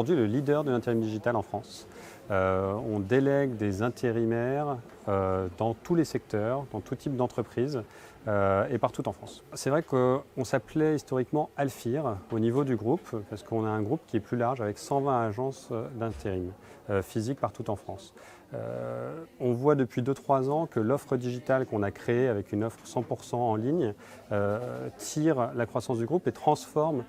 aujourd'hui le leader de l'intérim digital en France. On délègue des intérimaires dans tous les secteurs, dans tout type d'entreprise et partout en France. C'est vrai qu'on s'appelait historiquement Alfir au niveau du groupe parce qu'on a un groupe qui est plus large avec 120 agences d'intérim physiques partout en France. On voit depuis 2-3 ans que l'offre digitale qu'on a créée avec une offre 100% en ligne tire la croissance du groupe et transforme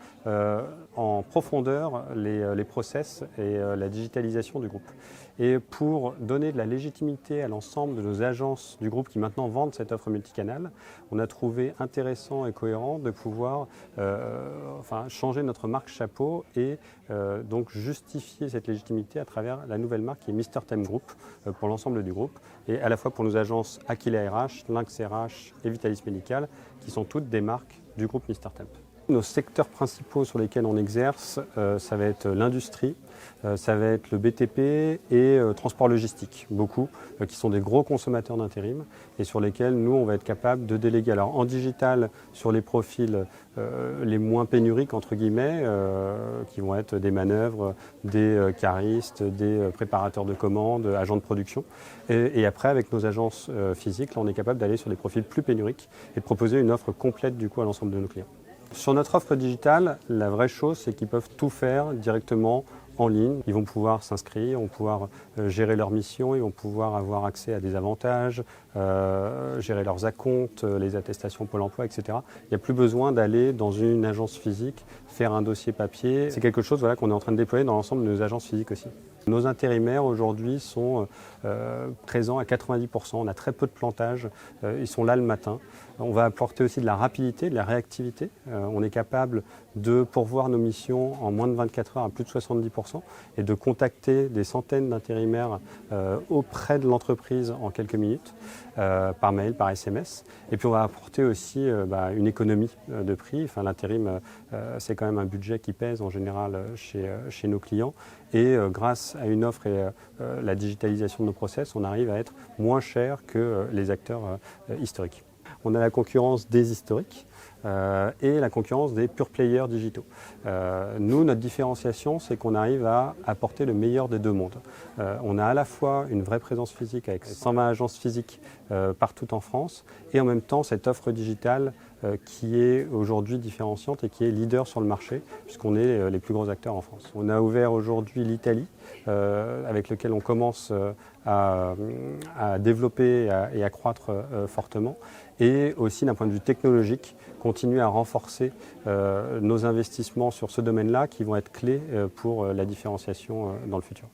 en profondeur les process et la digitalisation du groupe. Et pour donner de la légitimité à l'ensemble de nos agences du groupe qui maintenant vendent cette offre multicanale, on a trouvé intéressant et cohérent de pouvoir changer notre marque chapeau et donc justifier cette légitimité à travers la nouvelle marque qui est Mr Temp Group pour l'ensemble du groupe et à la fois pour nos agences Aquila RH, Lynx RH et Vitalis Médical qui sont toutes des marques du groupe Mr Temp. Nos secteurs principaux sur lesquels on exerce, ça va être l'industrie, ça va être le BTP et transport logistique, beaucoup, qui sont des gros consommateurs d'intérim et sur lesquels nous, on va être capable de déléguer. Alors en digital, sur les profils les moins pénuriques, entre guillemets, qui vont être des manœuvres, des caristes, des préparateurs de commandes, agents de production. Et après, avec nos agences physiques, là, on est capable d'aller sur des profils plus pénuriques et de proposer une offre complète du coup à l'ensemble de nos clients. Sur notre offre digitale, la vraie chose, c'est qu'ils peuvent tout faire directement en ligne. Ils vont pouvoir s'inscrire, ils vont pouvoir gérer leur mission, ils vont pouvoir avoir accès à des avantages, gérer leurs acomptes, les attestations Pôle emploi, etc. Il n'y a plus besoin d'aller dans une agence physique, faire un dossier papier. C'est quelque chose qu'on est en train de déployer dans l'ensemble de nos agences physiques aussi. Nos intérimaires aujourd'hui sont présents à 90%, on a très peu de plantage, ils sont là le matin. On va apporter aussi de la rapidité, de la réactivité. On est capable de pourvoir nos missions en moins de 24 heures à plus de 70% et de contacter des centaines d'intérimaires auprès de l'entreprise en quelques minutes, par mail, par SMS. Et puis on va apporter aussi une économie de prix. Enfin, l'intérim, c'est quand même un budget qui pèse en général chez nos clients. Et grâce à une offre et la digitalisation de nos process, on arrive à être moins cher que les acteurs historiques. On a la concurrence des historiques et la concurrence des pure players digitaux. Nous, notre différenciation, c'est qu'on arrive à apporter le meilleur des deux mondes. On a à la fois une vraie présence physique avec 120 agences physiques partout en France et en même temps cette offre digitale qui est aujourd'hui différenciante et qui est leader sur le marché puisqu'on est les plus gros acteurs en France. On a ouvert aujourd'hui l'Italie avec lequel on commence à développer et à croître fortement et aussi d'un point de vue technologique continuer à renforcer nos investissements sur ce domaine-là qui vont être clés pour la différenciation dans le futur.